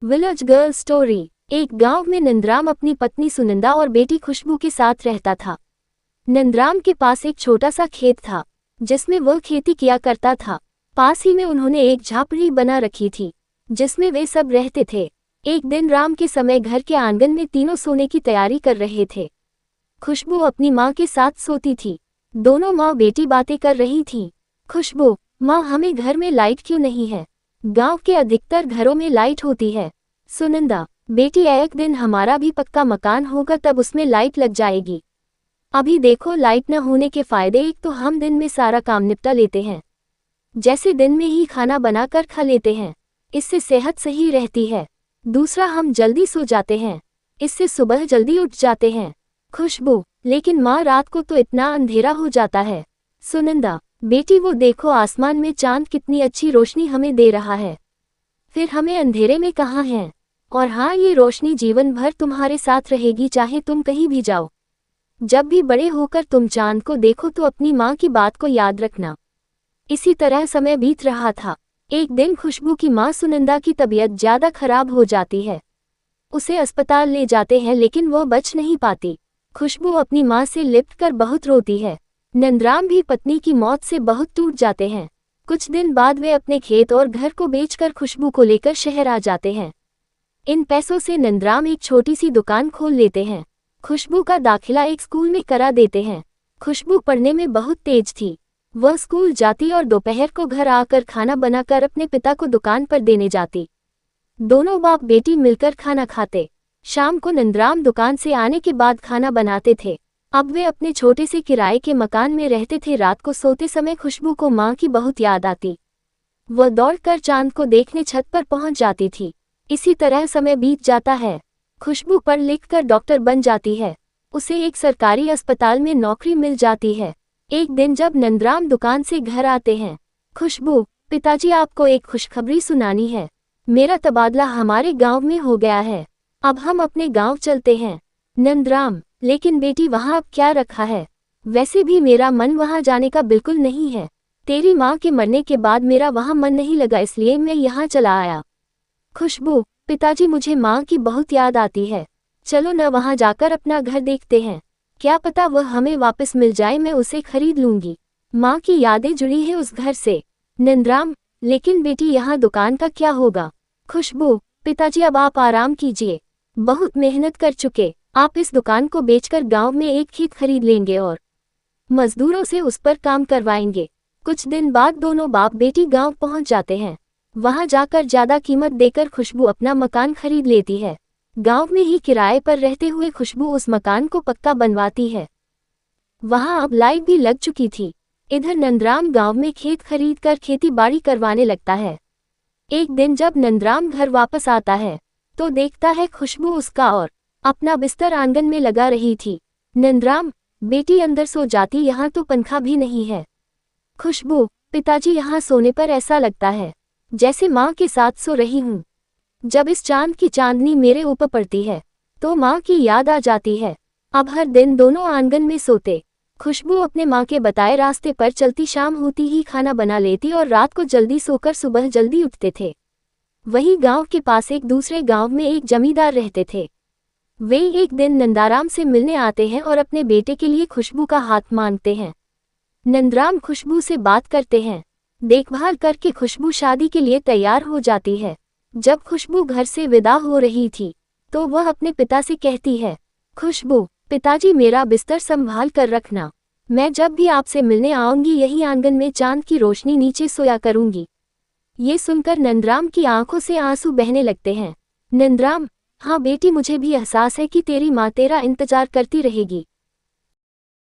Village girl story. एक गांव में नंदराम अपनी पत्नी सुनंदा और बेटी खुशबू के साथ रहता था। नंदराम के पास एक छोटा सा खेत था जिसमें वह खेती किया करता था। पास ही में उन्होंने एक झापड़ी बना रखी थी जिसमें वे सब रहते थे। एक दिन राम के समय घर के आंगन में तीनों सोने की तैयारी कर रहे थे। खुशबू अपनी माँ के साथ सोती थी। दोनों माँ बेटी बातें कर रही थीं। खुशबू: माँ, हमें घर में लाइट क्यों नहीं है? गांव के अधिकतर घरों में लाइट होती है। सुनंदा: बेटी, एक दिन हमारा भी पक्का मकान होगा तब उसमें लाइट लग जाएगी। अभी देखो, लाइट न होने के फायदे: एक तो हम दिन में सारा काम निपटा लेते हैं, जैसे दिन में ही खाना बनाकर खा लेते हैं, इससे सेहत सही रहती है। दूसरा, हम जल्दी सो जाते हैं, इससे सुबह जल्दी उठ जाते हैं। खुशबू: लेकिन माँ, रात को तो इतना अंधेरा हो जाता है। सुनंदा: बेटी, वो देखो, आसमान में चांद कितनी अच्छी रोशनी हमें दे रहा है, फिर हमें अंधेरे में कहाँ हैं। और हाँ, ये रोशनी जीवन भर तुम्हारे साथ रहेगी, चाहे तुम कहीं भी जाओ। जब भी बड़े होकर तुम चांद को देखो तो अपनी माँ की बात को याद रखना। इसी तरह समय बीत रहा था। एक दिन खुशबू की माँ सुनंदा की तबीयत ज्यादा खराब हो जाती है। उसे अस्पताल ले जाते हैं लेकिन वह बच नहीं पाती। खुशबू अपनी माँ से लिपटकर बहुत रोती है। नंदराम भी पत्नी की मौत से बहुत टूट जाते हैं। कुछ दिन बाद वे अपने खेत और घर को बेचकर खुशबू को लेकर शहर आ जाते हैं। इन पैसों से नंदराम एक छोटी सी दुकान खोल लेते हैं। खुशबू का दाखिला एक स्कूल में करा देते हैं। खुशबू पढ़ने में बहुत तेज थी। वह स्कूल जाती और दोपहर को घर आकर खाना बनाकर अपने पिता को दुकान पर देने जाती। दोनों बाप बेटी मिलकर खाना खाते। शाम को नंदराम दुकान से आने के बाद खाना बनाते थे। अब वे अपने छोटे से किराए के मकान में रहते थे। रात को सोते समय खुशबू को माँ की बहुत याद आती। वह दौड़कर चांद को देखने छत पर पहुंच जाती थी। इसी तरह समय बीत जाता है। खुशबू पढ़ लिख कर डॉक्टर बन जाती है। उसे एक सरकारी अस्पताल में नौकरी मिल जाती है। एक दिन जब नंदराम दुकान से घर आते हैं: खुशबू: पिताजी, आपको एक खुशखबरी सुनानी है। मेरा तबादला हमारे गांव में हो गया है। अब हम अपने गांव चलते हैं। नंदराम: लेकिन बेटी, वहां अब क्या रखा है? वैसे भी मेरा मन वहां जाने का बिल्कुल नहीं है। तेरी माँ के मरने के बाद मेरा वहां मन नहीं लगा, इसलिए मैं यहाँ चला आया। खुशबू: पिताजी, मुझे माँ की बहुत याद आती है। चलो न वहां जाकर अपना घर देखते हैं, क्या पता वह हमें वापस मिल जाए, मैं उसे खरीद लूंगी। माँ की यादें जुड़ी है उस घर से। नंदराम: लेकिन बेटी, यहाँ दुकान का क्या होगा? खुशबू: पिताजी, अब आप आराम कीजिए, बहुत मेहनत कर चुके। आप इस दुकान को बेचकर गांव में एक खेत खरीद लेंगे और मजदूरों से उस पर काम करवाएंगे। कुछ दिन बाद दोनों बाप बेटी गांव पहुंच जाते हैं। वहां जाकर ज्यादा कीमत देकर खुशबू अपना मकान खरीद लेती है। गांव में ही किराए पर रहते हुए खुशबू उस मकान को पक्का बनवाती है। वहां अब लाइट भी लग चुकी थी। इधर नंदराम गांव में खेत खरीद कर खेती बाड़ी करवाने लगता है। एक दिन जब नंदराम घर वापस आता है तो देखता है खुशबू उसका और अपना बिस्तर आंगन में लगा रही थी। नंदराम: बेटी, अंदर सो जाती, यहाँ तो पंखा भी नहीं है। खुशबू: पिताजी, यहाँ सोने पर ऐसा लगता है जैसे माँ के साथ सो रही हूँ। जब इस चांद की चांदनी मेरे ऊपर पड़ती है तो माँ की याद आ जाती है। अब हर दिन दोनों आंगन में सोते। खुशबू अपने माँ के बताए रास्ते पर चलती, शाम होती ही खाना बना लेती और रात को जल्दी सोकर सुबह जल्दी उठते थे। वहीं गांव के पास एक दूसरे गांव में एक जमींदार रहते थे। वे एक दिन नंदाराम से मिलने आते हैं और अपने बेटे के लिए खुशबू का हाथ मांगते हैं। नंदराम खुशबू से बात करते हैं। देखभाल करके खुशबू शादी के लिए तैयार हो जाती है। जब खुशबू घर से विदा हो रही थी तो वह अपने पिता से कहती है: खुशबू, पिताजी, मेरा बिस्तर संभाल कर रखना। मैं जब भी आपसे मिलने आऊंगी यही आंगन में चांद की रोशनी नीचे सोया करूंगी। ये सुनकर नंदराम की आंखों से आंसू बहने लगते हैं। नंदराम: हाँ बेटी, मुझे भी एहसास है कि तेरी माँ तेरा इंतजार करती रहेगी।